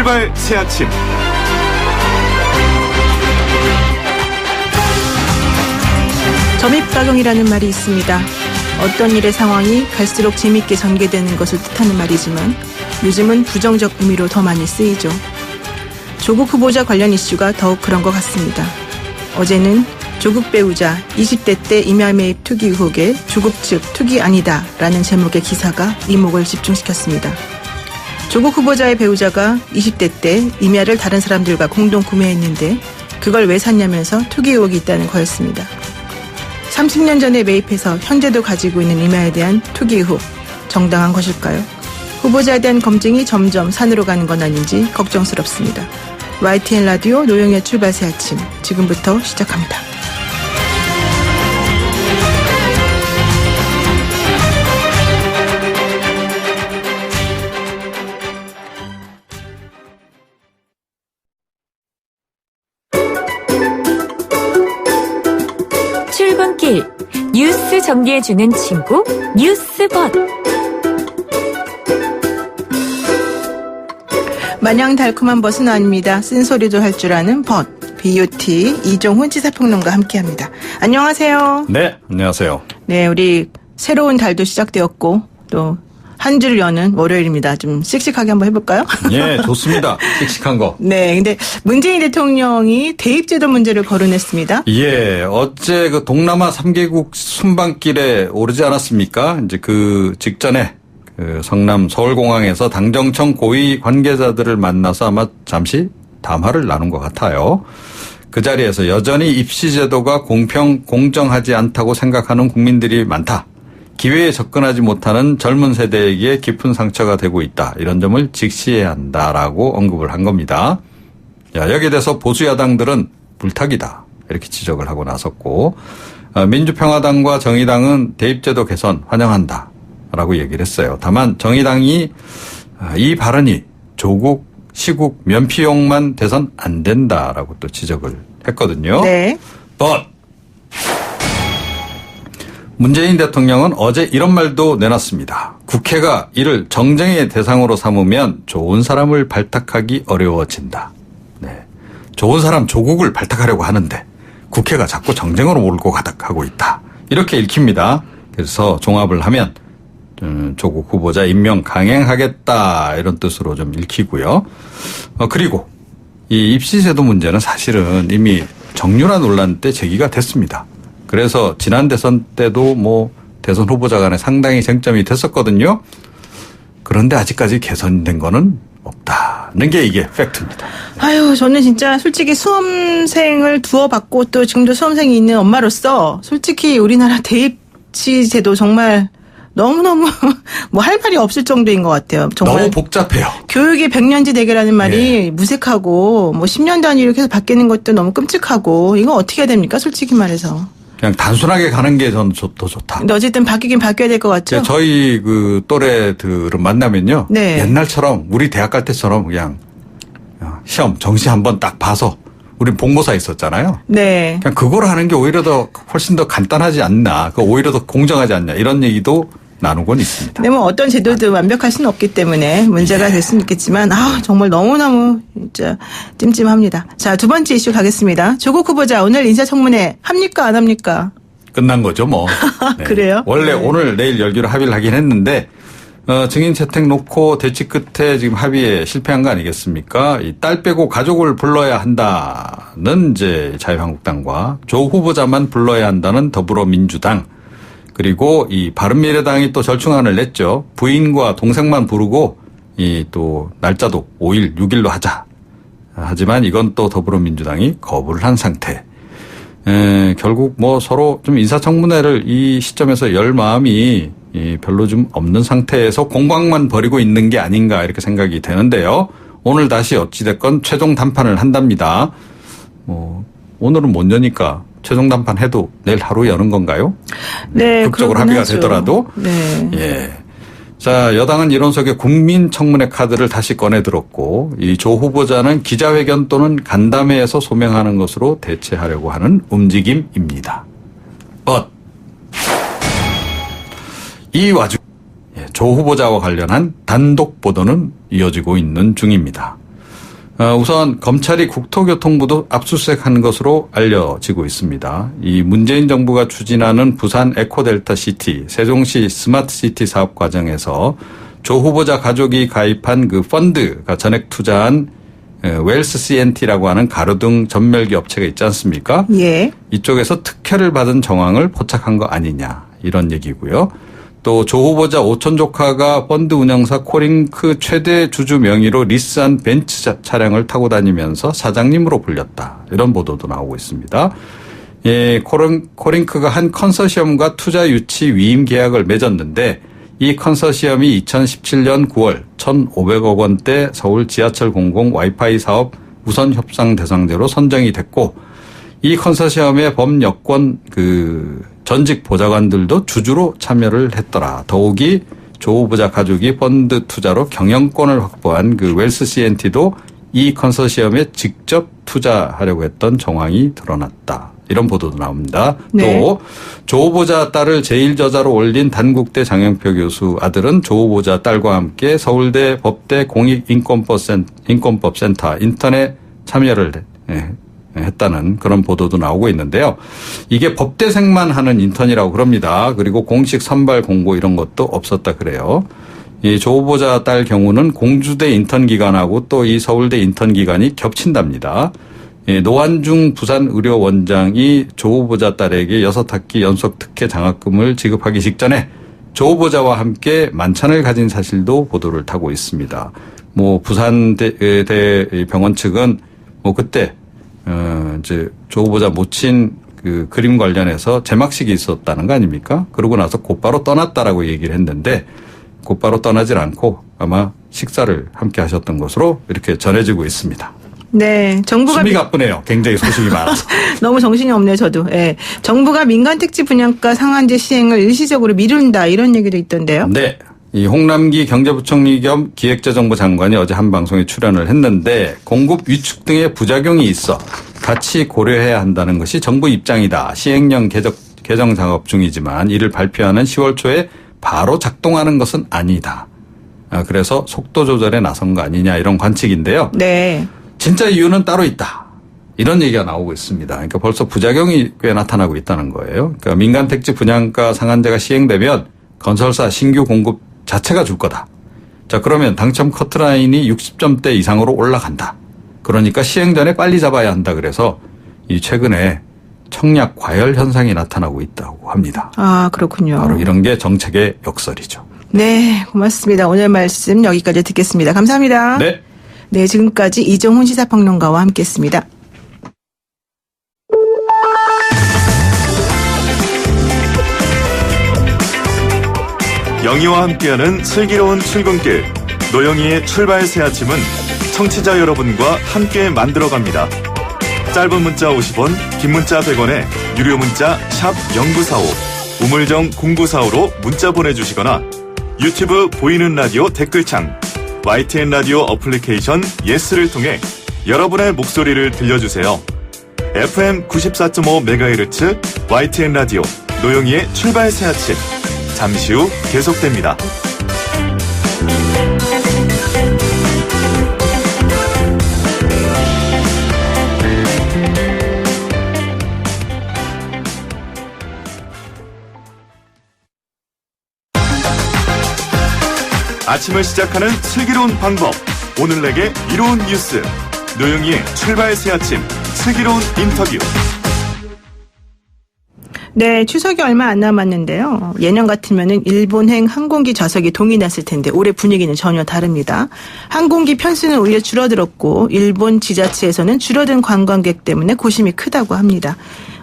출발 새 아침. 점입가경이라는 말이 있습니다. 어떤 일의 상황이 갈수록 재밌게 전개되는 것을 뜻하는 말이지만 요즘은 부정적 의미로 더 많이 쓰이죠. 조국 후보자 관련 이슈가 더욱 그런 것 같습니다. 어제는 조국 배우자 20대 때 임야 매입 투기 의혹에 조국 측 투기 아니다 라는 제목의 기사가 이목을 집중시켰습니다. 조국 후보자의 배우자가 20대 때 임야를 다른 사람들과 공동 구매했는데 그걸 왜 샀냐면서 투기 의혹이 있다는 거였습니다. 30년 전에 매입해서 현재도 가지고 있는 임야에 대한 투기 의혹, 정당한 것일까요? 후보자에 대한 검증이 점점 산으로 가는 건 아닌지 걱정스럽습니다. YTN 라디오 노영의 출발 새 아침, 지금부터 시작합니다. 출근길 뉴스 정리해주는 친구 뉴스벗. 마냥 달콤한 벗은 아닙니다. 쓴소리도 할 줄 아는 벗. BOT 이종훈 시사평론가 함께합니다. 안녕하세요. 네, 안녕하세요. 네, 우리 새로운 달도 시작되었고 또 한 주를 여는 월요일입니다. 좀 씩씩하게 한번 해볼까요? 예, 좋습니다. 씩씩한 거. 네, 근데 문재인 대통령이 대입제도 문제를 거론했습니다. 예, 어제 그 동남아 3개국 순방길에 오르지 않았습니까? 이제 그 직전에 그 성남 서울공항에서 당정청 고위 관계자들을 만나서 아마 잠시 담화를 나눈 것 같아요. 그 자리에서 여전히 입시제도가 공정하지 않다고 생각하는 국민들이 많다. 기회에 접근하지 못하는 젊은 세대에게 깊은 상처가 되고 있다. 이런 점을 직시해야 한다라고 언급을 한 겁니다. 야, 여기에 대해서 보수야당들은 물타기다. 이렇게 지적을 하고 나섰고, 민주평화당과 정의당은 대입제도 개선 환영한다. 라고 얘기를 했어요. 다만 정의당이 이 발언이 조국, 시국, 면피용만 돼선 안 된다라고 또 지적을 했거든요. 네. But 문재인 대통령은 어제 이런 말도 내놨습니다. 국회가 이를 정쟁의 대상으로 삼으면 좋은 사람을 발탁하기 어려워진다. 네. 좋은 사람 조국을 발탁하려고 하는데 국회가 자꾸 정쟁으로 몰고 가고 있다. 이렇게 읽힙니다. 그래서 종합을 하면 조국 후보자 임명 강행하겠다 이런 뜻으로 좀 읽히고요. 그리고 이 입시제도 문제는 사실은 이미 정유라 논란 때 제기가 됐습니다. 그래서 지난 대선 때도 뭐 대선 후보자 간에 상당히 쟁점이 됐었거든요. 그런데 아직까지 개선된 거는 없다는 게 이게 팩트입니다. 아유, 저는 진짜 솔직히 수험생을 두어받고 또 지금도 수험생이 있는 엄마로서 솔직히 우리나라 대입시 제도 정말 너무너무 뭐 할 말이 없을 정도인 것 같아요. 정말 너무 복잡해요. 교육의 백년지 대계라는 말이 무색하고 뭐 10년 단위로 계속 바뀌는 것도 너무 끔찍하고 이거 어떻게 해야 됩니까? 솔직히 말해서. 그냥 단순하게 가는 게 저는 더 좋다. 근데 어쨌든 바뀌긴 바뀌어야 될 것 같죠? 저희 그 또래들은 만나면요. 네. 옛날처럼 우리 대학 갈 때처럼 그냥 시험 정시 한번 딱 봐서 우린 본고사 있었잖아요. 네. 그냥 그걸 하는 게 오히려 더 훨씬 더 간단하지 않나. 오히려 더 공정하지 않냐. 이런 얘기도 나누곤 있습니다. 근데 뭐 어떤 제도도 완벽할 수는 없기 때문에 문제가 될 수는 있겠지만 정말 너무너무 진짜 찜찜합니다. 자, 두 번째 이슈 가겠습니다. 조국 후보자 오늘 인사청문회 합니까 안 합니까? 끝난 거죠 뭐. 네. 그래요? 원래 네. 오늘 내일 열기로 합의를 하긴 했는데 증인 채택 놓고 대치 끝에 지금 합의에 실패한 거 아니겠습니까? 이 딸 빼고 가족을 불러야 한다는 이제 자유한국당과 조 후보자만 불러야 한다는 더불어민주당, 그리고 이 바른미래당이 또 절충안을 냈죠. 부인과 동생만 부르고 이 또 날짜도 5일, 6일로 하자. 하지만 이건 또 더불어민주당이 거부를 한 상태. 결국 뭐 서로 좀 인사청문회를 이 시점에서 열 마음이 별로 좀 없는 상태에서 공방만 벌이고 있는 게 아닌가 이렇게 생각이 되는데요. 오늘 다시 어찌됐건 최종 담판을 한답니다. 오늘은 못 여니까 최종 담판 해도 내일 하루 여는 건가요? 네, 극적으로 합의가 되더라도. 네. 예. 자, 여당은 이런 속에 국민청문회 카드를 다시 꺼내 들었고, 이 조 후보자는 기자회견 또는 간담회에서 소명하는 것으로 대체하려고 하는 움직임입니다. But 이 와중 조 후보자와 관련한 단독 보도는 이어지고 있는 중입니다. 우선 검찰이 국토교통부도 압수수색한 것으로 알려지고 있습니다. 이 문재인 정부가 추진하는 부산 에코델타 시티, 세종시 스마트시티 사업 과정에서 조 후보자 가족이 가입한 그 펀드가 전액 투자한 웰스 CNT라고 하는 가로등 전멸기 업체가 있지 않습니까? 예. 이쪽에서 특혜를 받은 정황을 포착한 거 아니냐 이런 얘기고요. 또 조 후보자 오촌 조카가 펀드 운영사 코링크 최대 주주 명의로 리스한 벤츠 차량을 타고 다니면서 사장님으로 불렸다. 이런 보도도 나오고 있습니다. 예, 코링크가 한 컨소시엄과 투자 유치 위임 계약을 맺었는데 이 컨소시엄이 2017년 9월 1,500억 원대 서울 지하철 공공 와이파이 사업 우선 협상 대상자로 선정이 됐고 이 컨소시엄의 범여권 전직 보좌관들도 주주로 참여를 했더라. 더욱이 조 후보자 가족이 펀드 투자로 경영권을 확보한 그 웰스 CNT도 이 컨소시엄에 직접 투자하려고 했던 정황이 드러났다. 이런 보도도 나옵니다. 네. 또 조 후보자 딸을 제1저자로 올린 단국대 장영표 교수 아들은 조 후보자 딸과 함께 서울대 법대 공익인권법센터 인턴에 참여를 했다는 그런 보도도 나오고 있는데요. 이게 법대생만 하는 인턴이라고 그럽니다. 그리고 공식 선발 공고 이런 것도 없었다 그래요. 이 조 후보자 딸 경우는 공주대 인턴 기간하고 또 이 서울대 인턴 기간이 겹친답니다. 노한중 부산의료원장이 조 후보자 딸에게 6학기 연속 특혜 장학금을 지급하기 직전에 조 후보자와 함께 만찬을 가진 사실도 보도를 타고 있습니다. 부산대 병원 측은 그때 이제 조 후보자 모친 그 그림 관련해서 제막식이 있었다는 거 아닙니까? 그러고 나서 곧바로 떠났다라고 얘기를 했는데 곧바로 떠나질 않고 아마 식사를 함께 하셨던 것으로 이렇게 전해지고 있습니다. 네, 정부가 숨이 가쁘네요. 굉장히 소식이 많아서. 너무 정신이 없네요, 저도. 예. 정부가 민간 택지 분양가 상한제 시행을 일시적으로 미룬다 이런 얘기도 있던데요. 네. 이 홍남기 경제부총리 겸 기획재정부 장관이 어제 한 방송에 출연을 했는데 공급 위축 등의 부작용이 있어 같이 고려해야 한다는 것이 정부 입장이다. 시행령 개정 작업 중이지만 이를 발표하는 10월 초에 바로 작동하는 것은 아니다. 그래서 속도 조절에 나선 거 아니냐 이런 관측인데요. 네. 진짜 이유는 따로 있다. 이런 얘기가 나오고 있습니다. 그러니까 벌써 부작용이 꽤 나타나고 있다는 거예요. 그러니까 민간 택지 분양가 상한제가 시행되면 건설사 신규 공급 자체가 줄 거다. 자, 그러면 당첨 커트라인이 60점대 이상으로 올라간다. 그러니까 시행 전에 빨리 잡아야 한다. 그래서 이 최근에 청약 과열 현상이 나타나고 있다고 합니다. 아, 그렇군요. 바로 이런 게 정책의 역설이죠. 네, 고맙습니다. 오늘 말씀 여기까지 듣겠습니다. 감사합니다. 네. 네, 지금까지 이정훈 시사평론가와 함께했습니다. 영희와 함께하는 슬기로운 출근길 노영희의 출발 새 아침은 청취자 여러분과 함께 만들어갑니다. 짧은 문자 50원, 긴 문자 100원에 유료 문자 샵 0945 우물정 0945로 문자 보내주시거나 유튜브 보이는 라디오 댓글창 YTN 라디오 어플리케이션 예스를 통해 여러분의 목소리를 들려주세요. FM 94.5MHz YTN 라디오 노영희의 출발 새 아침 잠시 후 계속됩니다. 아침을 시작하는 슬기로운 방법. 오늘 내게 이로운 뉴스. 노영희의 출발 새 아침 슬기로운 인터뷰. 네, 추석이 얼마 안 남았는데요. 예년 같으면은 일본행 항공기 좌석이 동이 났을 텐데 올해 분위기는 전혀 다릅니다. 항공기 편수는 오히려 줄어들었고 일본 지자체에서는 줄어든 관광객 때문에 고심이 크다고 합니다.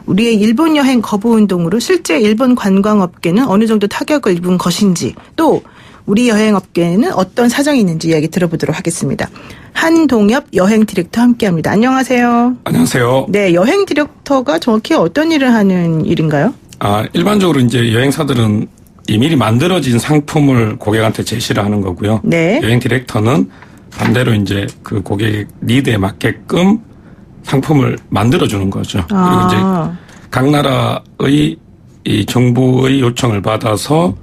우리의 일본 여행 거부 운동으로 실제 일본 관광업계는 어느 정도 타격을 입은 것인지 또 우리 여행업계에는 어떤 사정이 있는지 이야기 들어보도록 하겠습니다. 한동엽 여행 디렉터 함께합니다. 안녕하세요. 안녕하세요. 네, 여행 디렉터가 정확히 어떤 일을 하는 일인가요? 일반적으로 이제 여행사들은 이미 만들어진 상품을 고객한테 제시를 하는 거고요. 네. 여행 디렉터는 반대로 이제 그 고객 니드에 맞게끔 상품을 만들어주는 거죠. 그리고 이제 각 나라의 이 정부의 요청을 받아서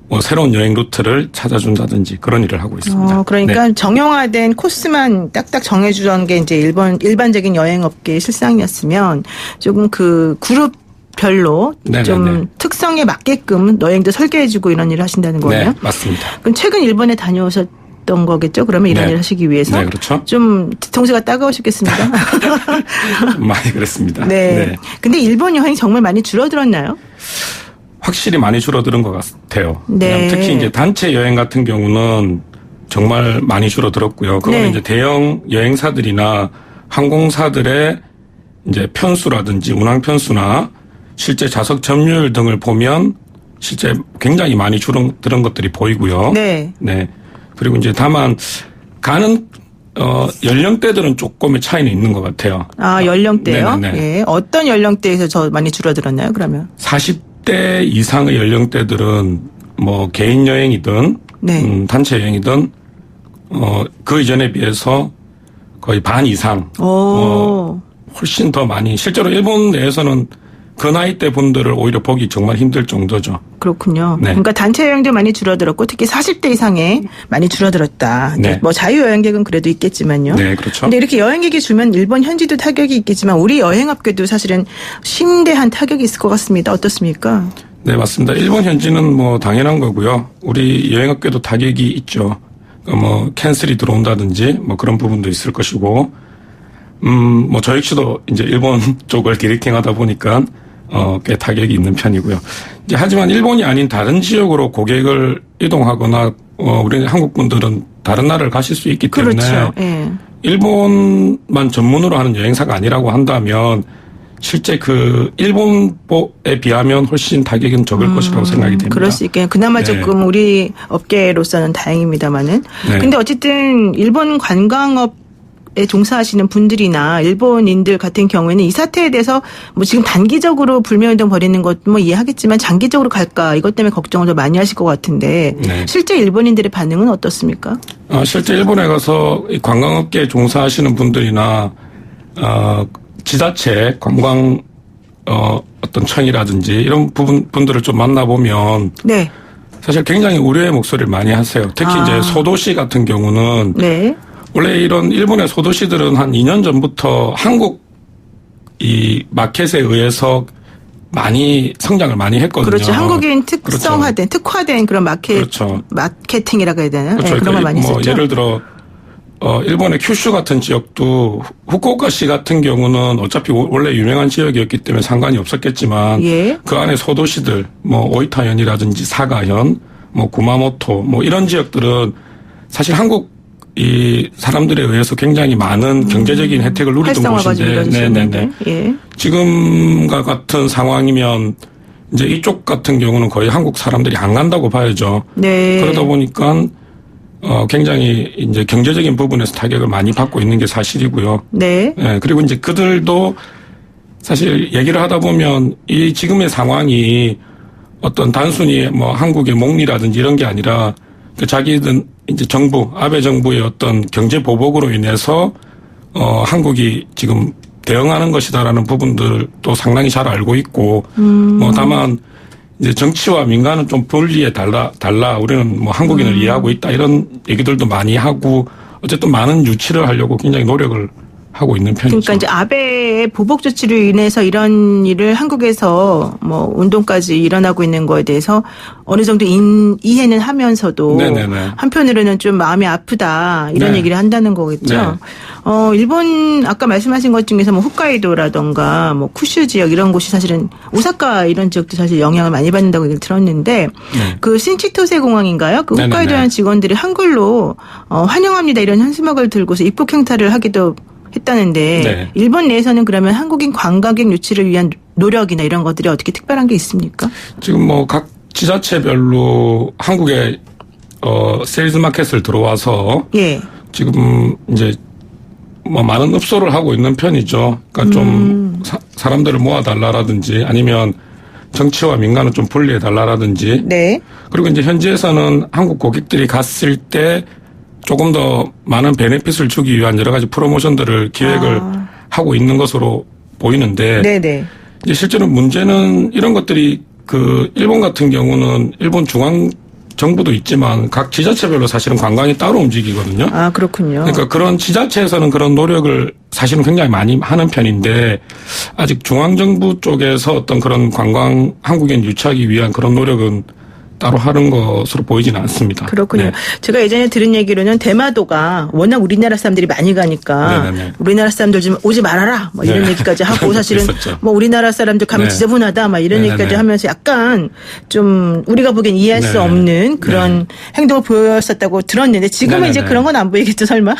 뭐 새로운 여행 루트를 찾아준다든지 그런 일을 하고 있습니다. 그러니까 네. 정형화된 코스만 딱딱 정해주던 게 이제 일반적인 여행업계의 실상이었으면 조금 그 그룹별로 네네네. 좀 특성에 맞게끔 여행도 설계해주고 이런 일을 하신다는 거예요. 네, 맞습니다. 그럼 최근 일본에 다녀오셨던 거겠죠? 그러면 이런 네. 일을 하시기 위해서. 네, 그렇죠. 좀 뒤통수가 따가우셨겠습니다. 많이 그랬습니다. 네. 근데 일본 여행이 정말 많이 줄어들었나요? 확실히 많이 줄어드는 것 같아요. 네. 왜냐하면 특히 이제 단체 여행 같은 경우는 정말 많이 줄어들었고요. 그거는 네. 이제 대형 여행사들이나 항공사들의 이제 편수라든지 운항 편수나 실제 좌석 점유율 등을 보면 실제 굉장히 많이 줄어든 것들이 보이고요. 네. 네. 그리고 이제 다만 가는 연령대들은 조금의 차이는 있는 것 같아요. 아, 연령대요? 네네네. 예. 어떤 연령대에서 저 많이 줄어들었나요, 그러면? 40대 이상의 연령대들은 뭐 개인 여행이든 네. 단체 여행이든 그 이전에 비해서 거의 반 이상 오. 훨씬 더 많이 실제로 일본 내에서는 그 나이대 분들을 오히려 보기 정말 힘들 정도죠. 그렇군요. 네. 그러니까 단체 여행도 많이 줄어들었고 특히 40대 이상에 많이 줄어들었다. 네. 뭐 자유 여행객은 그래도 있겠지만요. 네, 그렇죠. 근데 이렇게 여행객이 줄면 일본 현지도 타격이 있겠지만 우리 여행업계도 사실은 심대한 타격이 있을 것 같습니다. 어떻습니까? 네, 맞습니다. 일본 현지는 뭐 당연한 거고요. 우리 여행업계도 타격이 있죠. 뭐 캔슬이 들어온다든지 뭐 그런 부분도 있을 것이고, 뭐 저 역시도 이제 일본 쪽을 디렉팅하다 보니까 꽤 타격이 있는 편이고요. 이제 하지만 일본이 아닌 다른 지역으로 고객을 이동하거나 우리 한국 분들은 다른 나라를 가실 수 있기 때문에 그렇죠. 예. 일본만 전문으로 하는 여행사가 아니라고 한다면 실제 그 일본에 비하면 훨씬 타격은 적을 것이라고 생각이 됩니다. 그럴 수 있겠네요. 그나마 네. 조금 우리 업계로서는 다행입니다만은. 네. 근데 어쨌든 일본 관광업에 종사하시는 분들이나 일본인들 같은 경우에는 이 사태에 대해서 뭐 지금 단기적으로 불매운동 벌이는 것 뭐 이해하겠지만 장기적으로 갈까 이것 때문에 걱정을 더 많이 하실 것 같은데 네. 실제 일본인들의 반응은 어떻습니까? 실제 일본에 가서 이 관광업계에 종사하시는 분들이나 지자체 관광 어떤 청이라든지 이런 분들을 좀 만나보면 네. 사실 굉장히 우려의 목소리를 많이 하세요. 특히 이제 소도시 같은 경우는 네. 원래 이런 일본의 소도시들은 한 2년 전부터 한국 이 마켓에 의해서 많이 성장을 많이 했거든요. 그렇죠. 한국인 특성화된, 특화된 그런 마케팅이라고 해야 되나요? 그렇죠. 네, 그런 걸 많이 뭐 썼죠. 예를 들어 일본의 큐슈 같은 지역도 후쿠오카시 같은 경우는 어차피 원래 유명한 지역이었기 때문에 상관이 없었겠지만 예. 그 안에 소도시들 뭐 오이타현이라든지 사가현, 뭐 구마모토 뭐 이런 지역들은 사실 한국 이 사람들에 의해서 굉장히 많은 경제적인 혜택을 누리던 활성화가 좀 곳인데, 이루어졌었는데. 예. 지금과 같은 상황이면 이제 이쪽 같은 경우는 거의 한국 사람들이 안 간다고 봐야죠. 네. 그러다 보니까 굉장히 이제 경제적인 부분에서 타격을 많이 받고 있는 게 사실이고요. 네. 예, 그리고 이제 그들도 사실 얘기를 하다 보면 이 지금의 상황이 어떤 단순히 뭐 한국의 목리라든지 이런 게 아니라 그 자기들 이제 정부, 아베 정부의 어떤 경제 보복으로 인해서 한국이 지금 대응하는 것이다라는 부분들도 상당히 잘 알고 있고 뭐 다만 이제 정치와 민간은 좀 분리해 달라 우리는 뭐 한국인을 이해하고 있다 이런 얘기들도 많이 하고 어쨌든 많은 유치를 하려고 굉장히 노력을 하고 있는 편이죠. 그러니까 이제 아베의 보복 조치로 인해서 이런 일을 한국에서 뭐 운동까지 일어나고 있는 거에 대해서 어느 정도 이해는 하면서도 네네네. 한편으로는 좀 마음이 아프다 이런 네. 얘기를 한다는 거겠죠. 일본 아까 말씀하신 것 중에서 뭐 홋카이도라던가 뭐 쿠슈 지역 이런 곳이 사실은 오사카 이런 지역도 사실 영향을 많이 받는다고 얘기를 들었는데 그 신치토세 공항인가요? 그 네네네. 홋카이도현 직원들이 한글로 환영합니다 이런 현수막을 들고서 입국 행사를 하기도 했다는데 네. 일본 내에서는 그러면 한국인 관광객 유치를 위한 노력이나 이런 것들이 어떻게 특별한 게 있습니까? 지금 뭐 각 지자체별로 한국에 세일즈 마켓을 들어와서 예. 지금 이제 뭐 많은 읍소를 하고 있는 편이죠. 그러니까 좀 사람들을 모아달라라든지 아니면 정치와 민간을 좀 분리해달라라든지. 네. 그리고 이제 현지에서는 한국 고객들이 갔을 때 조금 더 많은 베네핏을 주기 위한 여러 가지 프로모션들을 기획을 하고 있는 것으로 보이는데. 네네. 이제 실제로 문제는 이런 것들이 그 일본 같은 경우는 일본 중앙 정부도 있지만 각 지자체별로 사실은 관광이 따로 움직이거든요. 아, 그렇군요. 그러니까 그런 지자체에서는 그런 노력을 사실은 굉장히 많이 하는 편인데 아직 중앙정부 쪽에서 어떤 그런 관광 한국인 유치하기 위한 그런 노력은 따로 하는 것으로 보이지는 않습니다. 그렇군요. 네. 제가 예전에 들은 얘기로는 대마도가 워낙 우리나라 사람들이 많이 가니까 네네네. 우리나라 사람들 좀 오지 말아라 뭐 이런 네. 얘기까지 하고 사실은 있었죠. 뭐 우리나라 사람들 가면 네. 지저분하다 막 이런 네네네. 얘기까지 하면서 약간 좀 우리가 보기엔 이해할 수 네. 없는 그런 행동을 보였었다고 들었는데 지금은 네네네. 이제 그런 건 안 보이겠죠 설마?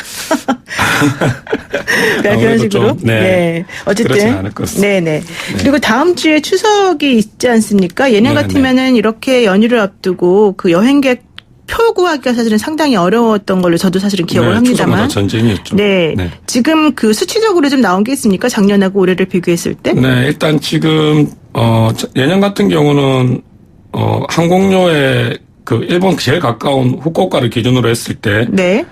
그러니까 그런 아무래도 식으로. 좀, 네. 그렇진 어쨌든. 않을 것 같습니다. 네네. 그리고 다음 주에 추석이 있지 않습니까? 예년 네네네. 같으면은 이렇게 연휴를 앞두고 그 여행객 표 구하기가 사실은 상당히 어려웠던 걸로 저도 사실은 기억을 네, 합니다만. 추석마다 전쟁이었죠. 네. 네. 지금 그 수치적으로 좀 나온 게 있습니까? 작년하고 올해를 비교했을 때? 네, 일단 지금 예년 같은 경우는 항공료에 그 일본 제일 가까운 후쿠오카를 기준으로 했을 때 네.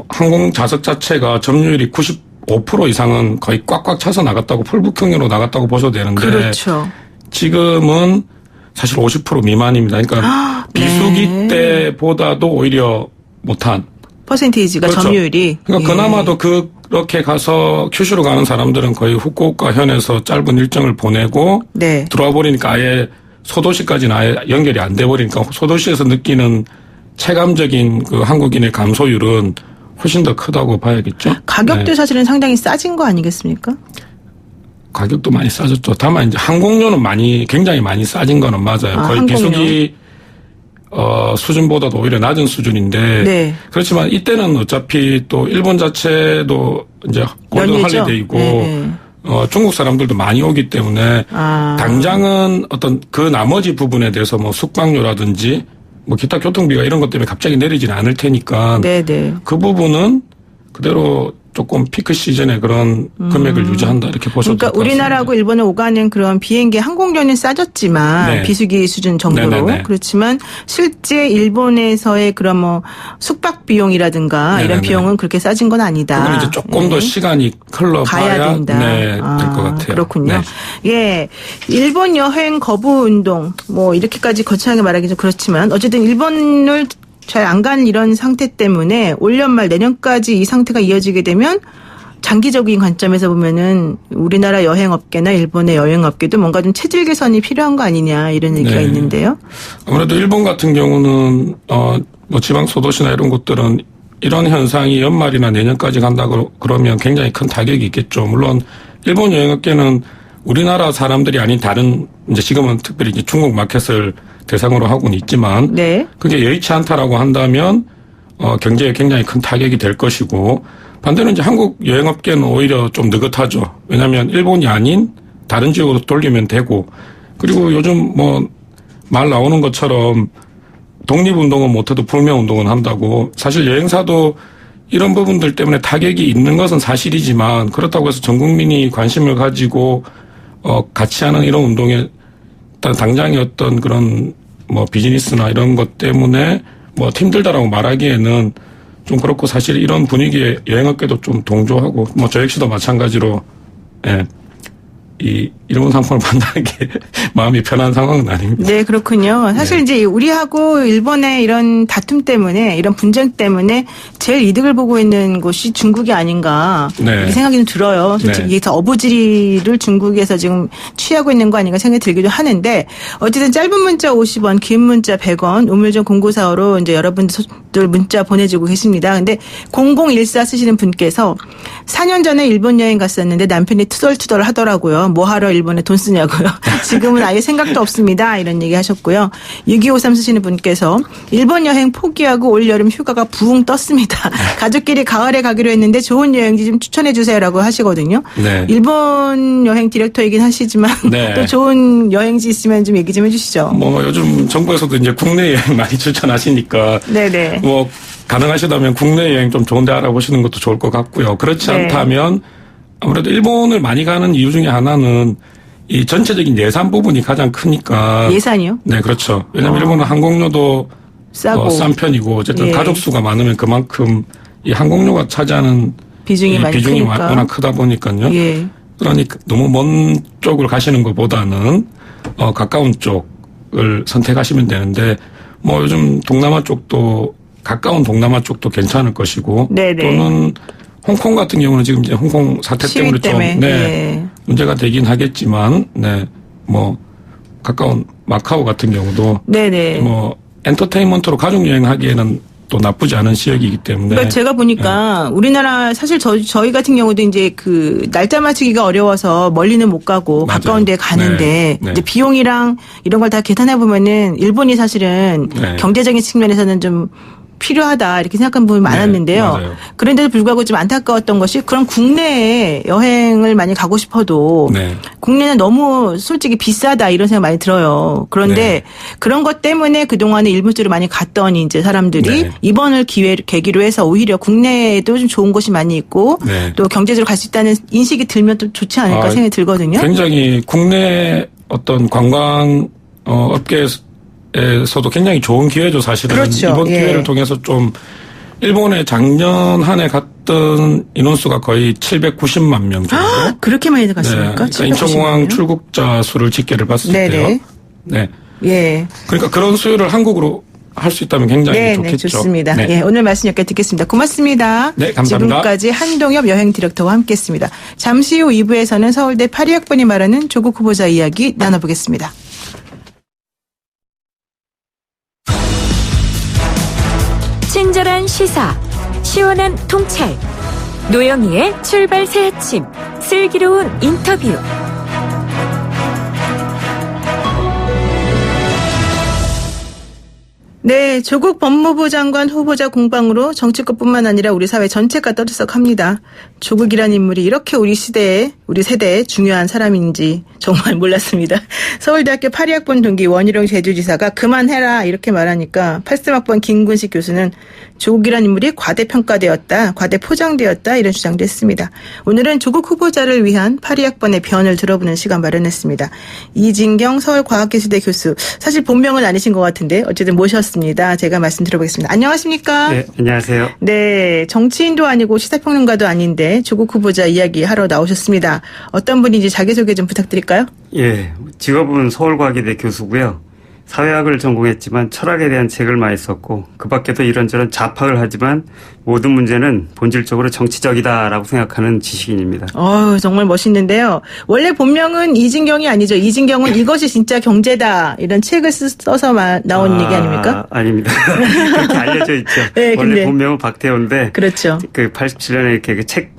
항공 좌석 자체가 점유율이 95% 이상은 거의 꽉꽉 차서 나갔다고 풀부킹으로 나갔다고 보셔도 되는데 그렇죠. 지금은 사실 50% 미만입니다. 그러니까 비수기 네. 때보다도 오히려 못한. 퍼센테이지가 그렇죠. 점유율이. 그러니까 예. 그나마도 그렇게 가서 큐슈로 가는 사람들은 거의 후쿠오카 현에서 짧은 일정을 보내고 네. 들어와 버리니까 아예 소도시까지는 아예 연결이 안 돼 버리니까 소도시에서 느끼는 체감적인 그 한국인의 감소율은 훨씬 더 크다고 봐야겠죠. 가격도 네. 사실은 상당히 싸진 거 아니겠습니까? 가격도 많이 싸졌죠. 다만 이제 항공료는 굉장히 많이 싸진 거는 맞아요. 아, 거의 항공료. 비수기 수준보다도 오히려 낮은 수준인데 네. 그렇지만 이때는 어차피 또 일본 자체도 이제 골든 연휴죠? 할리데이고 네. 중국 사람들도 많이 오기 때문에 아. 당장은 어떤 그 나머지 부분에 대해서 뭐 숙박료라든지 뭐 기타 교통비가 이런 것 때문에 갑자기 내리지는 않을 테니까 네네. 그 부분은 그대로 조금 피크 시즌에 그런 금액을 유지한다 이렇게 보셔도 그러니까 될것 같습니다. 우리나라하고 일본에 오가는 그런 비행기 항공료는 싸졌지만 네. 비수기 수준 정도로 네네네. 그렇지만 실제 일본에서의 그런 뭐 숙박 비용이라든가 이런 네네네. 비용은 그렇게 싸진 건 아니다. 그건 이제 조금 더 네. 시간이 흘러봐야 가야 된다. 될 것 같아요. 그렇군요. 네. 예, 일본 여행 거부 운동 뭐 이렇게까지 거창하게 말하기 좀 그렇지만 어쨌든 일본을 잘 안 간 이런 상태 때문에 올 연말 내년까지 이 상태가 이어지게 되면 장기적인 관점에서 보면은 우리나라 여행업계나 일본의 여행업계도 뭔가 좀 체질 개선이 필요한 거 아니냐 이런 얘기가 네. 있는데요. 아무래도 일본 같은 경우는 뭐 지방 소도시나 이런 곳들은 이런 현상이 연말이나 내년까지 간다고 그러면 굉장히 큰 타격이 있겠죠. 물론 일본 여행업계는 우리나라 사람들이 아닌 다른 이제 지금은 특별히 이제 중국 마켓을 대상으로 하고는 있지만 네. 그게 여의치 않다라고 한다면 경제에 굉장히 큰 타격이 될 것이고 반대로 이제 한국 여행업계는 오히려 좀 느긋하죠. 왜냐하면 일본이 아닌 다른 지역으로 돌리면 되고 그리고 요즘 뭐 말 나오는 것처럼 독립운동은 못해도 불매운동은 한다고 사실 여행사도 이런 부분들 때문에 타격이 있는 것은 사실이지만 그렇다고 해서 전 국민이 관심을 가지고 같이 하는 이런 운동에 당장의 어떤 그런 뭐 비즈니스나 이런 것 때문에 뭐 힘들다라고 말하기에는 좀 그렇고 사실 이런 분위기에 여행업계도 좀 동조하고 뭐 저 역시도 마찬가지로 예. 이 일본 상품을 판다는 게 마음이 편한 상황은 아닙니다. 네, 그렇군요. 사실 네. 이제 우리하고 일본의 이런 다툼 때문에 이런 분쟁 때문에 제일 이득을 보고 있는 곳이 중국이 아닌가 네. 이렇게 생각이 좀 들어요. 솔직히 네. 이게 어부지리를 중국에서 지금 취하고 있는 거 아닌가 생각이 들기도 하는데 어쨌든 짧은 문자 50원, 긴 문자 100원, 우물정 0945로 이제 여러분들 문자 보내주고 계십니다. 근데 0014 쓰시는 분께서 4년 전에 일본 여행 갔었는데 남편이 투덜투덜 하더라고요. 뭐 하러 일본에 돈 쓰냐고요. 지금은 아예 생각도 없습니다. 이런 얘기 하셨고요. 6253 쓰시는 분께서 일본 여행 포기하고 올 여름 휴가가 부웅 떴습니다. 가족끼리 가을에 가기로 했는데 좋은 여행지 좀 추천해 주세요라고 하시거든요. 네. 일본 여행 디렉터이긴 하시지만 네. 또 좋은 여행지 있으면 좀 얘기 좀 해주시죠. 뭐 요즘 정부에서도 이제 국내 여행 많이 추천하시니까 네네. 뭐 가능하시다면 국내 여행 좀 좋은 데 알아보시는 것도 좋을 것 같고요. 그렇지 네. 않다면 아무래도 일본을 많이 가는 이유 중에 하나는 이 전체적인 예산 부분이 가장 크니까. 예산이요? 네, 그렇죠. 왜냐하면 일본은 항공료도 싸고 싼 편이고 어쨌든 예. 가족 수가 많으면 그만큼 이 항공료가 차지하는 비중이 이 많이 비중이 크니까. 워낙 크다 보니까요. 예. 그러니까 너무 먼 쪽을 가시는 것보다는 가까운 쪽을 선택하시면 되는데 뭐 요즘 동남아 쪽도 가까운 동남아 쪽도 괜찮을 것이고 네네. 또는 홍콩 같은 경우는 지금 이제 홍콩 사태 때문에 좀 네. 문제가 되긴 하겠지만 뭐 가까운 마카오 같은 경우도 네네. 뭐 엔터테인먼트로 가족 여행하기에는 또 나쁘지 않은 지역이기 때문에. 그러니까 제가 보니까 우리나라 사실 저희 같은 경우도 이제 그 날짜 맞추기가 어려워서 멀리는 못 가고 맞아요. 가까운 데 가는데 네. 이제 비용이랑 이런 걸 다 계산해 보면은 일본이 사실은 네. 경제적인 측면에서는 좀 필요하다 이렇게 생각하는 부분이 많았는데요. 맞아요. 그런데도 불구하고 좀 안타까웠던 것이 그럼 국내에 여행을 많이 가고 싶어도 네. 국내는 너무 솔직히 비싸다 이런 생각 많이 들어요. 그런데 네. 그런 것 때문에 그동안에 일본 쪽으로 많이 갔던 이제 사람들이 네. 이번을 계기로 해서 오히려 국내에도 좀 좋은 곳이 많이 있고 네. 또 경제적으로 갈 수 있다는 인식이 들면 또 좋지 않을까 생각이 들거든요. 굉장히 국내 어떤 관광 업계에서도 굉장히 좋은 기회죠, 사실은. 그렇죠. 이번 예. 기회를 통해서 좀 일본에 작년 한 해 갔던 인원수가 거의 790만 명 정도. 그렇게 많이 갔습니까? 그러니까 인천공항 790만 명? 출국자 수를 집계를 봤을 네네. 때요. 네. 예. 그러니까 그런 수요를 한국으로 할 수 있다면 굉장히 네, 좋겠죠. 좋습니다. 네. 예, 오늘 말씀 여기까지 듣겠습니다. 고맙습니다. 네, 감사합니다. 지금까지 한동엽 여행 디렉터와 함께했습니다. 잠시 후 2부에서는 서울대 파리학번이 말하는 조국 후보자 이야기 나눠보겠습니다. 친절한 시사, 시원한 통찰, 노영희의 출발 새 아침, 슬기로운 인터뷰. 네, 조국 법무부 장관 후보자 공방으로 정치권뿐만 아니라 우리 사회 전체가 떠들썩합니다. 조국이란 인물이 이렇게 우리 세대에 중요한 사람인지 정말 몰랐습니다. 서울대학교 파리학번 동기 원희룡 제주지사가 그만해라 이렇게 말하니까 83학번 김군식 교수는 조국이란 인물이 과대평가되었다, 과대포장되었다 이런 주장도 했습니다. 오늘은 조국 후보자를 위한 파리학번의 변을 들어보는 시간 마련했습니다. 이진경 서울과학기술대 교수, 사실 본명은 아니신 것 같은데 어쨌든 모셨습니다. 제가 말씀 들어보겠습니다. 안녕하십니까? 네, 안녕하세요. 네, 정치인도 아니고 시사평론가도 아닌데 조국 후보자 이야기하러 나오셨습니다. 어떤 분인지 자기소개 좀 부탁드릴까요? 예, 직업은 서울과학의대 교수고요. 사회학을 전공했지만 철학에 대한 책을 많이 썼고 그 밖에도 이런저런 잡학을 하지만 모든 문제는 본질적으로 정치적이다라고 생각하는 지식인입니다. 정말 멋있는데요. 원래 본명은 이진경이 아니죠. 이진경은 이것이 진짜 경제다 이런 책을 써서 나온 얘기 아닙니까? 아닙니다. 그렇게 알려져 있죠. 네, 원래 근데. 본명은 박태호인데 그렇죠. 그 87년에 이렇게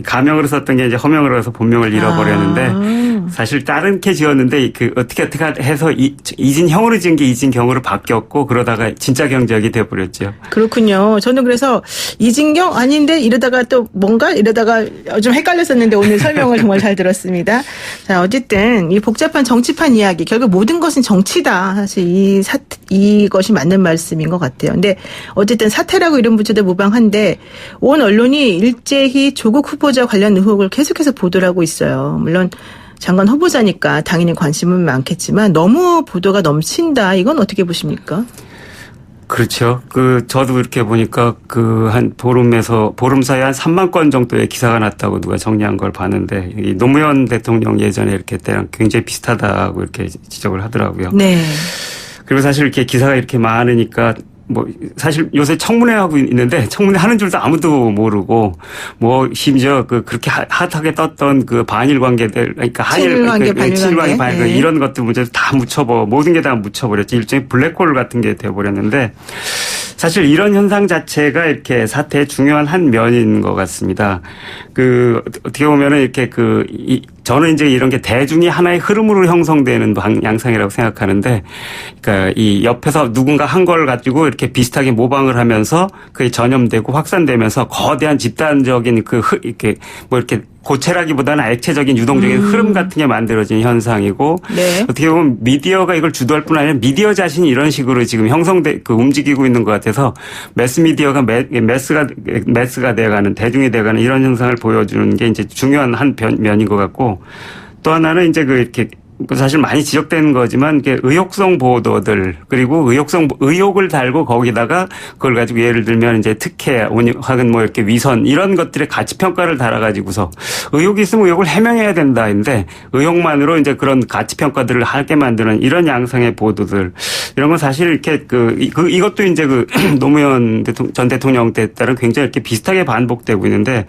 가명으로 썼던 게 이제 허명으로 해서 본명을 잃어버렸는데 사실 다른 게 지었는데 어떻게 해서 이진형으로 지은 게 이진경으로 바뀌었고 그러다가 진짜 경제학이 돼버렸죠. 그렇군요. 저는 그래서 이진경 아닌데 이러다가 또 뭔가 이러다가 좀 헷갈렸었는데 오늘 설명을 정말 잘 들었습니다. 자, 어쨌든 이 복잡한 정치판 이야기 결국 모든 것은 정치다. 사실 이것이 맞는 말씀인 것 같아요. 근데 어쨌든 사태라고 이름 붙여도 무방한데 온 언론이 일제히 조국 후보자 관련 의혹을 계속해서 보도를 하고 있어요. 물론 장관 후보자니까 당연히 관심은 많겠지만 너무 보도가 넘친다. 이건 어떻게 보십니까? 그렇죠. 저도 이렇게 보니까 한 보름 사이에 한 3만 건 정도의 기사가 났다고 누가 정리한 걸 봤는데, 이 노무현 대통령 예전에 이렇게 때랑 굉장히 비슷하다고 이렇게 지적을 하더라고요. 네. 그리고 사실 이렇게 기사가 이렇게 많으니까 사실 요새 청문회 하고 있는데 청문회 하는 줄도 아무도 모르고 심지어 그렇게 핫하게 떴던 반일 관계들 그러니까 친일 관계, 반일 관계. 네. 이런 것들 문제도 다 모든 게 다 묻혀버렸죠. 일종의 블랙홀 같은 게 돼버렸는데 사실 이런 현상 자체가 이렇게 사태의 중요한 한 면인 것 같습니다. 어떻게 보면은 이렇게 저는 이제 이런 게 대중이 하나의 흐름으로 형성되는 양상이라고 생각하는데, 그러니까 이 옆에서 누군가 한 걸 가지고 이렇게 비슷하게 모방을 하면서 그게 전염되고 확산되면서 거대한 집단적인 이렇게 고체라기보다는 액체적인 유동적인 흐름 같은 게 만들어진 현상이고, 네. 어떻게 보면 미디어가 이걸 주도할 뿐 아니라 미디어 자신이 이런 식으로 지금 움직이고 있는 것 같아서 매스 미디어가 매스가 돼가는, 대중이 돼가는 이런 현상을 보여주는 게 이제 중요한 한 면인 것 같고, 또 하나는 이제 이렇게 사실 많이 지적되는 거지만 의혹성 보도들 그리고 의혹을 달고 거기다가 그걸 가지고 예를 들면 이제 특혜 혹은 이렇게 위선 이런 것들의 가치 평가를 달아가지고서 의혹이 있으면 의혹을 해명해야 된다인데 의혹만으로 이제 그런 가치 평가들을 하게 만드는 이런 양상의 보도들 이런 건 사실 이렇게 이것도 이제 노무현 전 대통령 때 따른 굉장히 이렇게 비슷하게 반복되고 있는데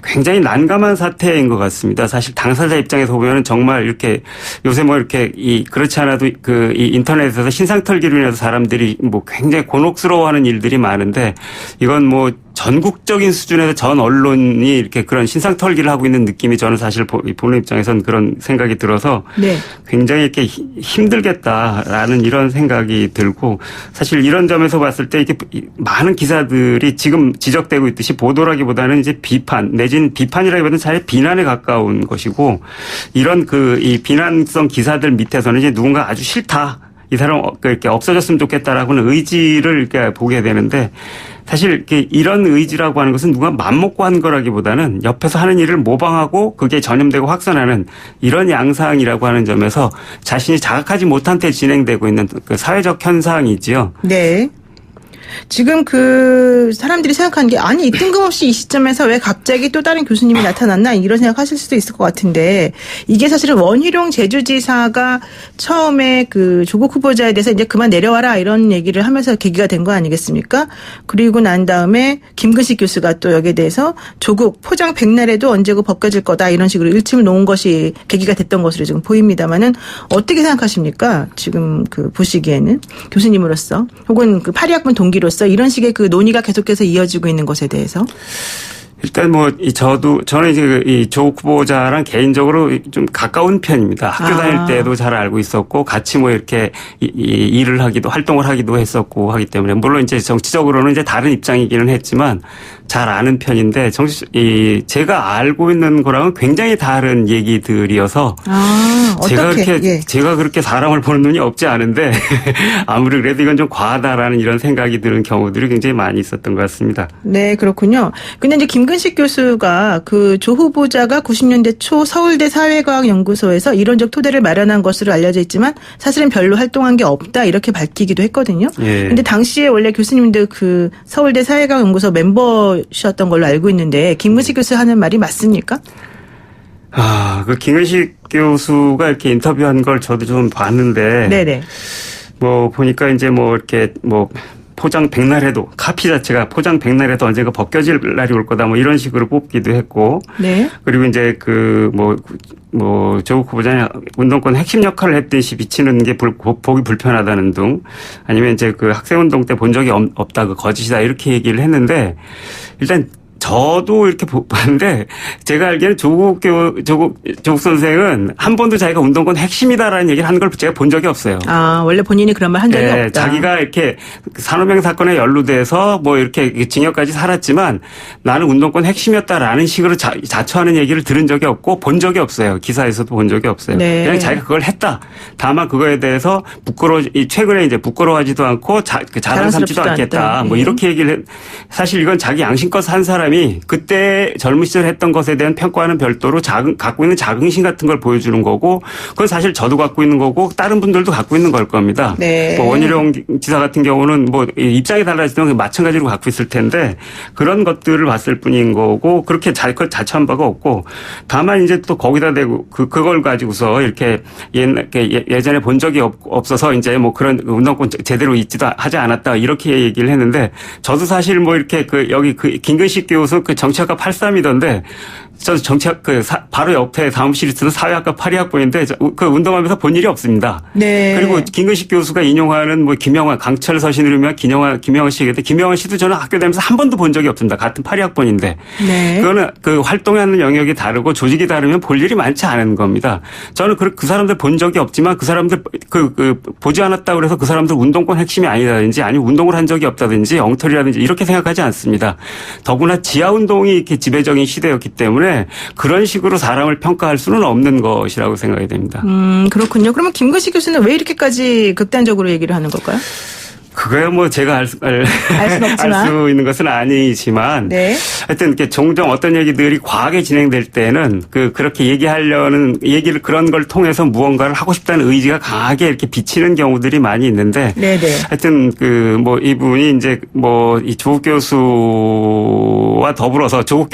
굉장히 난감한 사태인 것 같습니다. 사실 당사자 입장에서 보면은 정말 이렇게 요새 뭐 이렇게 그렇지 않아도 이 인터넷에서 신상털기로 인해서 사람들이 뭐 굉장히 곤혹스러워하는 일들이 많은데 이건 뭐 전국적인 수준에서 전 언론이 이렇게 그런 신상털기를 하고 있는 느낌이 저는 사실 보는 입장에서는 그런 생각이 들어서 네. 굉장히 이렇게 힘들겠다라는 이런 생각이 들고 사실 이런 점에서 봤을 때 이렇게 많은 기사들이 지금 지적되고 있듯이 보도라기보다는 이제 비판 내지는 비판이라기보다는 차라리 비난에 가까운 것이고 이런 이 비난성 기사들 밑에서는 이제 누군가 아주 싫다. 이 사람 이렇게 없어졌으면 좋겠다라고는 의지를 이렇게 보게 되는데 사실 이렇게 이런 의지라고 하는 것은 누가 맘먹고 한 거라기보다는 옆에서 하는 일을 모방하고 그게 전염되고 확산하는 이런 양상이라고 하는 점에서 자신이 자각하지 못한 채 진행되고 있는 그 사회적 현상이지요. 네. 지금 사람들이 생각하는 게 아니 뜬금없이 이 시점에서 왜 갑자기 또 다른 교수님이 나타났나 이런 생각하실 수도 있을 것 같은데 이게 사실은 원희룡 제주지사가 처음에 조국 후보자에 대해서 이제 그만 내려와라 이런 얘기를 하면서 계기가 된 거 아니겠습니까? 그리고 난 다음에 김근식 교수가 또 여기에 대해서 조국 포장 백날에도 언제고 벗겨질 거다 이런 식으로 일침을 놓은 것이 계기가 됐던 것으로 지금 보입니다만은 어떻게 생각하십니까? 지금 보시기에는 교수님으로서 혹은 82학번 동기로서 이런 식의 논의가 계속해서 이어지고 있는 것에 대해서 일단 저는 이제 이 조국 후보자랑 개인적으로 좀 가까운 편입니다. 학교 다닐 때도 잘 알고 있었고 같이 이렇게 일을 활동을 하기도 했었고 하기 때문에 물론 이제 정치적으로는 이제 다른 입장이기는 했지만 잘 아는 편인데 제가 알고 있는 거랑은 굉장히 다른 얘기들이어서 제가 그렇게 사람을 보는 눈이 없지 않은데 아무리 그래도 이건 좀 과하다라는 이런 생각이 드는 경우들이 굉장히 많이 있었던 것 같습니다. 네, 그렇군요. 근데 이제 김근식 교수가 조 후보자가 90년대 초 서울대 사회과학연구소에서 이론적 토대를 마련한 것으로 알려져 있지만 사실은 별로 활동한 게 없다 이렇게 밝히기도 했거든요. 근데 당시에 원래 교수님도 서울대 사회과학연구소 멤버셨던 걸로 알고 있는데 김근식 교수 하는 말이 맞습니까? 김근식 교수가 이렇게 인터뷰한 걸 저도 좀 봤는데. 네네. 보니까 이제 이렇게 포장 백날에도 카피 자체가 포장 백날에도 언젠가 벗겨질 날이 올 거다 이런 식으로 뽑기도 했고. 네. 그리고 이제 조국 후보자는 운동권 핵심 역할을 했듯이 비치는 게 보기 불편하다는 등 아니면 이제 학생운동 때 본 적이 없다 거짓이다 이렇게 얘기를 했는데 일단 저도 이렇게 봤는데 제가 알기에는 조국 선생은 한 번도 자기가 운동권 핵심이다라는 얘기를 한 걸 제가 본 적이 없어요. 원래 본인이 그런 말 한 적이 없다. 자기가 이렇게 산업형 사건에 연루돼서 이렇게 징역까지 살았지만 나는 운동권 핵심이었다라는 식으로 자처하는 얘기를 들은 적이 없고 본 적이 없어요. 기사에서도 본 적이 없어요. 네. 그냥 자기가 그걸 했다. 다만 그거에 대해서 최근에 이제 부끄러워하지도 않고 자랑 삼지도 않겠다. 이렇게 얘기를 사실 이건 자기 양심껏 산 사람이 그때 젊은 시절 했던 것에 대한 평가와는 별도로 갖고 있는 자긍심 같은 걸 보여주는 거고 그건 사실 저도 갖고 있는 거고 다른 분들도 갖고 있는 걸 겁니다. 네. 원희룡 지사 같은 경우는 입장이 달라지면 마찬가지로 갖고 있을 텐데 그런 것들을 봤을 뿐인 거고 그렇게 자처한 바가 없고 다만 이제 또 거기다 대고 그걸 가지고서 이렇게 예전에 본 적이 없어서 이제 그런 운동권 제대로 있지도 하지 않았다 이렇게 얘기를 했는데 저도 사실 이렇게 여기 김근식 교수 정치학과 83이던데 저 정치학 바로 옆에 사무실이 있는 사회학과 82학번인데 운동하면서 본 일이 없습니다. 네. 그리고 김근식 교수가 인용하는 김영환 강철 서신으로 유명한 김영환 씨인데 김영환 씨도 저는 학교 다니면서 한 번도 본 적이 없습니다. 같은 82학번인데. 네. 그거는 활동하는 영역이 다르고 조직이 다르면 볼 일이 많지 않은 겁니다. 저는 그 사람들 본 적이 없지만 그 사람들 보지 않았다고 그래서 그 사람들 운동권 핵심이 아니다든지 아니면 운동을 한 적이 없다든지 엉터리라든지 이렇게 생각하지 않습니다. 더구나 지하운동이 이렇게 지배적인 시대였기 때문에 그런 식으로 사람을 평가할 수는 없는 것이라고 생각이 됩니다. 그렇군요. 그러면 김근식 교수는 왜 이렇게까지 극단적으로 얘기를 하는 걸까요? 그거야 뭐 제가 알 수는 없지만. 알 수 있는 것은 아니지만 네. 하여튼 이렇게 종종 어떤 얘기들이 과하게 진행될 때는 그렇게 얘기를 그런 걸 통해서 무언가를 하고 싶다는 의지가 강하게 이렇게 비치는 경우들이 많이 있는데 네네. 하여튼 뭐 이분이 이제 뭐 이 조국 교수와 더불어서 조국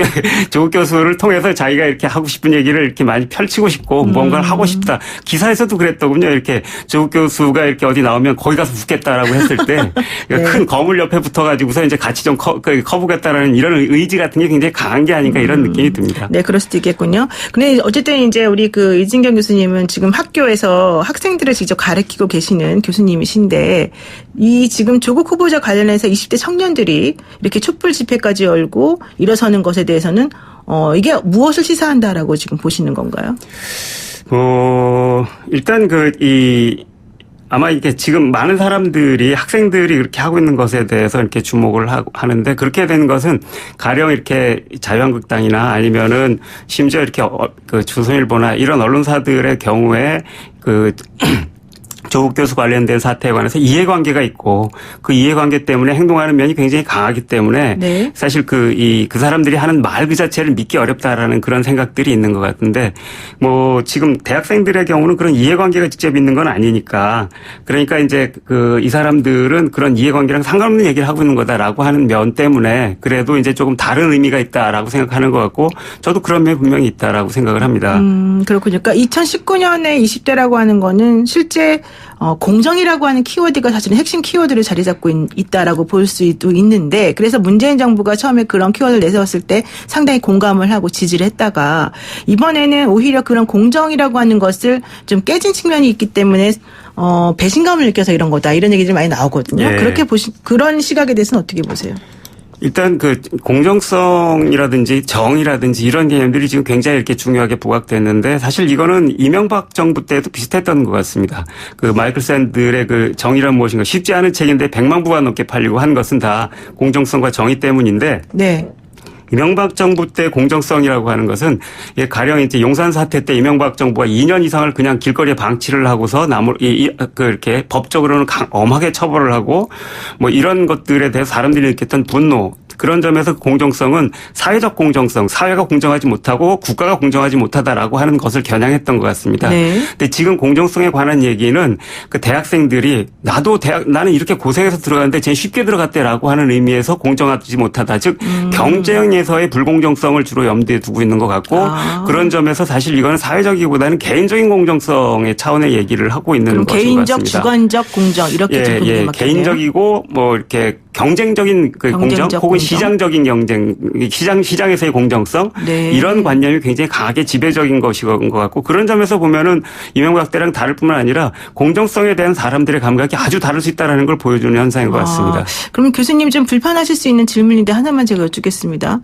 교수를 통해서 자기가 이렇게 하고 싶은 얘기를 이렇게 많이 펼치고 싶고 무언가를 하고 싶다. 기사에서도 그랬더군요. 이렇게 조국 교수가 이렇게 어디 나오면 거기 가서 붙겠다라고 했을 때 네. 큰 거물 옆에 붙어가지고서 이제 같이 좀 커보겠다라는 이런 의지 같은 게 굉장히 강한 게 아닌가 이런 느낌이 듭니다. 네, 그럴 수도 있겠군요. 근데 어쨌든 이제 우리 이진경 교수님은 지금 학교에서 학생들을 직접 가르치고 계시는 교수님이신데 이 지금 조국 후보자 관련해서 20대 청년들이 이렇게 촛불 집회까지 열고 일어서는 것에 대해서는 이게 무엇을 시사한다라고 지금 보시는 건가요? 일단 아마 이게 지금 많은 사람들이 학생들이 그렇게 하고 있는 것에 대해서 이렇게 주목을 하는데 그렇게 된 것은 가령 이렇게 자유한국당이나 아니면은 심지어 이렇게 조선일보나 이런 언론사들의 경우에 조국 교수 관련된 사태에 관해서 이해관계가 있고 그 이해관계 때문에 행동하는 면이 굉장히 강하기 때문에 네. 사실 그 사람들이 하는 말 그 자체를 믿기 어렵다라는 그런 생각들이 있는 것 같은데 뭐 지금 대학생들의 경우는 그런 이해관계가 직접 있는 건 아니니까 그러니까 이제 이 사람들은 그런 이해관계랑 상관없는 얘기를 하고 있는 거다라고 하는 면 때문에 그래도 이제 조금 다른 의미가 있다라고 생각하는 것 같고 저도 그런 면이 분명히 있다라고 생각을 합니다. 그렇군요. 그러니까 2019년에 20대라고 하는 거는 실제 공정이라고 하는 키워드가 사실은 핵심 키워드를 자리 잡고 있다라고 볼 수도 있는데 그래서 문재인 정부가 처음에 그런 키워드를 내세웠을 때 상당히 공감을 하고 지지를 했다가 이번에는 오히려 그런 공정이라고 하는 것을 좀 깨진 측면이 있기 때문에 배신감을 느껴서 이런 거다 이런 얘기들이 많이 나오거든요. 예. 그렇게 그런 시각에 대해서는 어떻게 보세요? 일단 공정성이라든지 정의라든지 이런 개념들이 지금 굉장히 이렇게 중요하게 부각됐는데 사실 이거는 이명박 정부 때도 비슷했던 것 같습니다. 마이클 샌들의 정의란 무엇인가 쉽지 않은 책인데 100만 부가 넘게 팔리고 한 것은 다 공정성과 정의 때문인데 네. 이명박 정부 때 공정성이라고 하는 것은 가령 이제 용산 사태 때 이명박 정부가 2년 이상을 그냥 길거리에 방치를 하고서 이렇게 법적으로는 엄하게 처벌을 하고 뭐 이런 것들에 대해서 사람들이 느꼈던 분노 그런 점에서 공정성은 사회적 공정성, 사회가 공정하지 못하고 국가가 공정하지 못하다라고 하는 것을 겨냥했던 것 같습니다. 네. 근데 지금 공정성에 관한 얘기는 대학생들이 나는 이렇게 고생해서 들어갔는데 쟤 쉽게 들어갔대라고 하는 의미에서 공정하지 못하다. 즉 경쟁에서의 불공정성을 주로 염두에 두고 있는 것 같고 그런 점에서 사실 이거는 사회적이기보다는 개인적인 공정성의 차원의 얘기를 하고 있는 것인 것 같습니다. 개인적, 주관적 공정 이렇게 좀 분류해 맞겠네요. 개인적이고 뭐 이렇게 경쟁적인 공정 혹은 시장적인 경쟁, 시장에서의 공정성 네. 이런 관념이 굉장히 강하게 지배적인 것인 것 같고 그런 점에서 보면은 이명박 때랑 다를 뿐만 아니라 공정성에 대한 사람들의 감각이 아주 다를 수 있다는 걸 보여주는 현상인 것 같습니다. 그럼 교수님 좀 불편하실 수 있는 질문인데 하나만 제가 여쭙겠습니다.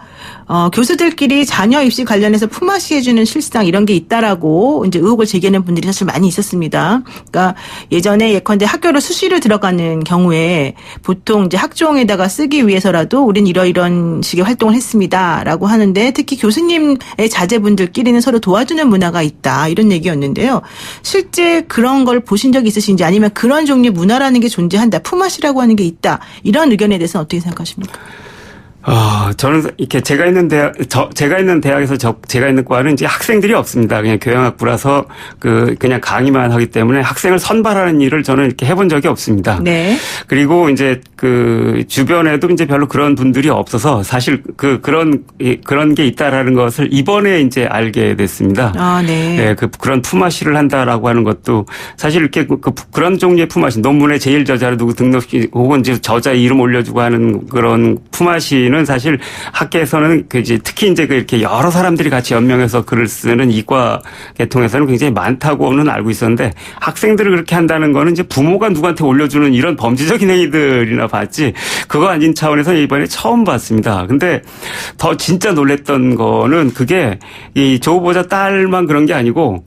교수들끼리 자녀 입시 관련해서 품앗이 해주는 실상 이런 게 있다라고 이제 의혹을 제기하는 분들이 사실 많이 있었습니다. 그러니까 예전에 예컨대 학교로 수시로 들어가는 경우에 보통 이제 학종에다가 쓰기 위해서라도 우린 이런 식의 활동을 했습니다라고 하는데 특히 교수님의 자제분들끼리는 서로 도와주는 문화가 있다 이런 얘기였는데요. 실제 그런 걸 보신 적이 있으신지 아니면 그런 종류의 문화라는 게 존재한다. 품앗이라고 하는 게 있다. 이런 의견에 대해서는 어떻게 생각하십니까? 저는 이렇게 제가 있는 대학에서 제가 있는 과는 이제 학생들이 없습니다. 그냥 교양학부라서 그냥 강의만 하기 때문에 학생을 선발하는 일을 저는 이렇게 해본 적이 없습니다. 네. 그리고 이제 주변에도 이제 별로 그런 분들이 없어서 사실 그런 게 있다라는 것을 이번에 이제 알게 됐습니다. 네. 네, 그런 품앗이를 한다라고 하는 것도 사실 이렇게 그런 종류의 품앗이 논문에 제일 저자를 누구 등록시 혹은 이제 저자 이름 올려주고 하는 그런 품앗이는 사실 학계에서는 특히 이제 이렇게 여러 사람들이 같이 연명해서 글을 쓰는 이과 계통에서는 굉장히 많다고는 알고 있었는데 학생들을 그렇게 한다는 거는 이제 부모가 누구한테 올려주는 이런 범죄적인 행위들이나 봤지 그거 아닌 차원에서 이번에 처음 봤습니다. 근데 더 진짜 놀랬던 거는 그게 이 조 후보자 딸만 그런 게 아니고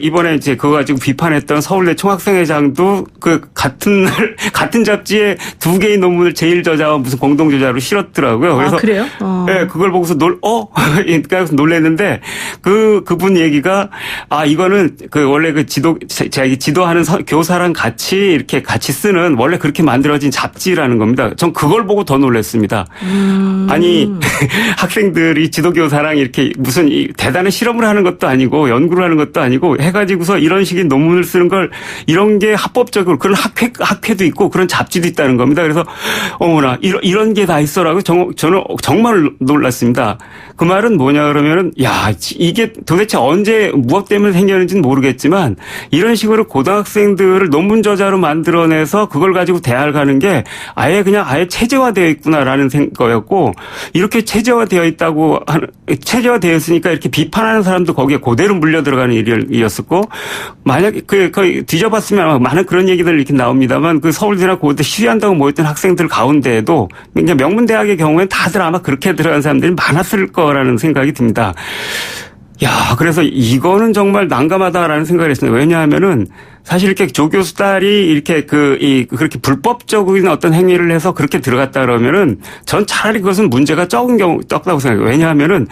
이번에 이제 그거 가지고 비판했던 서울대 총학생회장도 같은 날, 같은 잡지에 2개의 논문을 제1저자와 무슨 공동저자로 실었더라고요. 그래서. 그래요? 네, 그걸 보고서 그러니까 놀랬는데, 그분 얘기가, 이거는 원래 지도하는 교사랑 같이 쓰는 원래 그렇게 만들어진 잡지라는 겁니다. 전 그걸 보고 더 놀랐습니다. 아니, 학생들이 지도교사랑 이렇게 무슨 대단한 실험을 하는 것도 아니고 연구를 하는 것도 아니고 해가지고서 이런 식의 논문을 쓰는 걸 이런 게 합법적으로 그런 학회도 있고 그런 잡지도 있다는 겁니다. 그래서 어머나 이런 게 다 있어라고 저는 정말 놀랐습니다. 그 말은 뭐냐 그러면은 이게 도대체 언제 무엇 때문에 생겼는지는 모르겠지만 이런 식으로 고등학생들을 논문 저자로 만들어내서 그걸 가지고 대학을 가는 게 아예 체제화되어 있구나라는 거였고 이렇게 체제화되어 있으니까 이렇게 비판하는 사람도 거기에 그대로 물려 들어가는 일이었었고 만약에 거의 뒤져봤으면 많은 그런 얘기들 이렇게 나옵니다만 서울대나 고대 시위한다고 모였던 학생들 가운데에도 그냥 명문대학의 경우에는 다들 아마 그렇게 들어간 사람들이 많았을 거라는 생각이 듭니다. 그래서 이거는 정말 난감하다라는 생각을 했습니다. 왜냐하면은 사실 이렇게 조 교수 딸이 이렇게 그렇게 불법적인 어떤 행위를 해서 그렇게 들어갔다 그러면은 전 차라리 그것은 문제가 적다고 생각해요. 왜냐하면은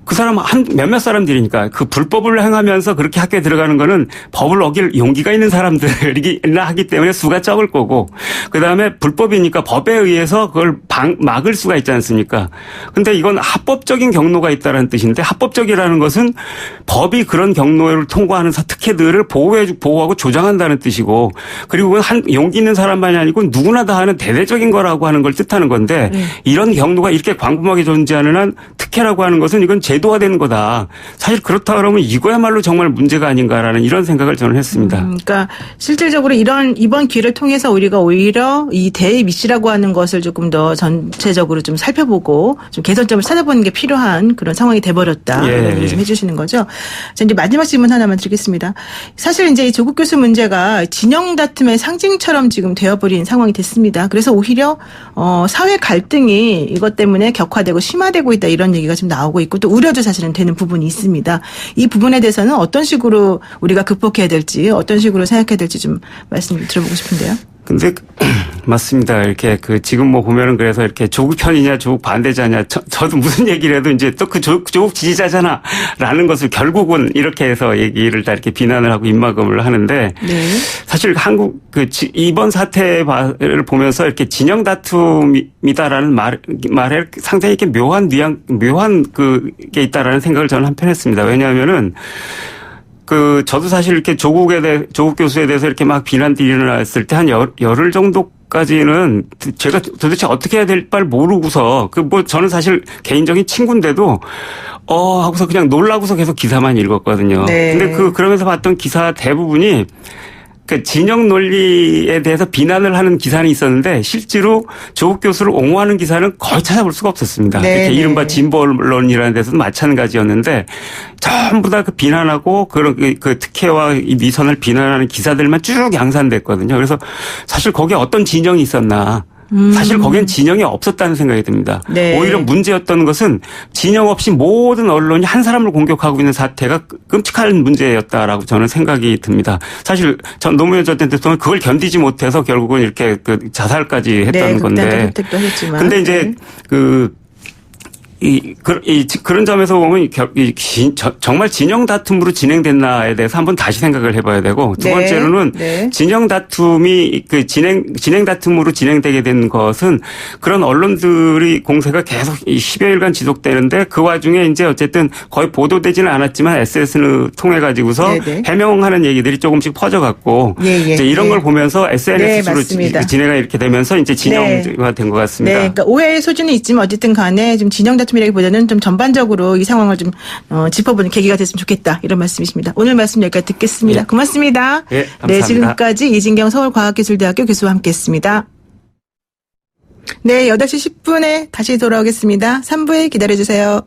그 사람 몇몇 사람들이니까 그 불법을 행하면서 그렇게 학교에 들어가는 거는 법을 어길 용기가 있는 사람들이라 하기 때문에 수가 적을 거고 그다음에 불법이니까 법에 의해서 그걸 막을 수가 있지 않습니까? 근데 이건 합법적인 경로가 있다는 뜻인데 합법적이라는 것은 법이 그런 경로를 통과하는 특혜들을 보호하고 조장한다는 뜻이고 그리고 그건 용기 있는 사람만이 아니고 누구나 다 하는 대대적인 거라고 하는 걸 뜻하는 건데 이런 경로가 이렇게 광범하게 존재하는 한 특혜라고 하는 것은 이건 제도화되는 거다. 사실 그렇다 그러면 이거야말로 정말 문제가 아닌가라는 이런 생각을 저는 했습니다. 그러니까 실질적으로 이번 기회를 통해서 우리가 오히려 이 대미시라고 하는 것을 조금 더 전체적으로 좀 살펴보고 좀 개선점을 찾아보는 게 필요한 그런 상황이 돼버렸다. 이런 얘기 좀 해주시는 거죠. 자, 이제 마지막 질문 하나만 드리겠습니다. 사실 이제 이 조국 교수 문제가 진영 다툼의 상징처럼 지금 되어버린 상황이 됐습니다. 그래서 오히려 사회 갈등이 이것 때문에 격화되고 심화되고 있다 이런 얘기가 지금 나오고 있고 또 우려도 사실은 되는 부분이 있습니다. 이 부분에 대해서는 어떤 식으로 우리가 극복해야 될지 어떤 식으로 생각해야 될지 좀 말씀 들어보고 싶은데요. 근데 맞습니다. 이렇게 지금 보면은 그래서 이렇게 조국 편이냐 조국 반대자냐 저도 무슨 얘기를 해도 이제 또 조국 지지자잖아라는 것을 결국은 이렇게 해서 얘기를 다 이렇게 비난을 하고 입막음을 하는데 사실 한국 이번 사태를 보면서 이렇게 진영 다툼이다라는 말에 상당히 이렇게 묘한 그게 있다라는 생각을 저는 한편 했습니다. 왜냐하면은 저도 사실 이렇게 조국 교수에 대해서 이렇게 막 비난들이 일어났을 때 한 열흘 정도까지는 제가 도대체 어떻게 해야 될 바를 모르고서 저는 사실 개인적인 친구인데도 하고서 그냥 놀라고서 계속 기사만 읽었거든요. 근데 그러면서 봤던 기사 대부분이 진영 논리에 대해서 비난을 하는 기사는 있었는데 실제로 조국 교수를 옹호하는 기사는 거의 찾아볼 수가 없었습니다. 이렇게 이른바 진보론이라는 데서도 마찬가지였는데 전부 다 비난하고 그런 특혜와 이 미선을 비난하는 기사들만 쭉 양산됐거든요. 그래서 사실 거기에 어떤 진영이 있었나. 사실 거기엔 진영이 없었다는 생각이 듭니다. 오히려 문제였던 것은 진영 없이 모든 언론이 한 사람을 공격하고 있는 사태가 끔찍한 문제였다라고 저는 생각이 듭니다. 사실 전 노무현 전 대통령이 그걸 견디지 못해서 결국은 이렇게 자살까지 했다는 건데. 근데 이제 그런 점에서 보면 정말 진영 다툼으로 진행됐나에 대해서 한번 다시 생각을 해봐야 되고 두 번째로는 진영 다툼이 진행 다툼으로 진행되게 된 것은 그런 언론들이 공세가 계속 10여일간 지속되는데 그 와중에 이제 어쨌든 거의 보도되지는 않았지만 SNS를 통해 가지고서 해명하는 얘기들이 조금씩 퍼져갔고 이제 이런 걸 보면서 SNS로 진행이 이렇게 되면서 이제 진영화 된 것 같습니다. 그러니까 오해의 소지는 있지만 어쨌든 간에 좀 진영 다툼이라기보다는 좀 전반적으로 이 상황을 좀 짚어보는 계기가 됐으면 좋겠다 이런 말씀이십니다. 오늘 말씀 여기까지 듣겠습니다. 고맙습니다. 감사합니다. 지금까지 이진경 서울과학기술대학교 교수와 함께했습니다. 8시 10분에 다시 돌아오겠습니다. 3부에 기다려주세요.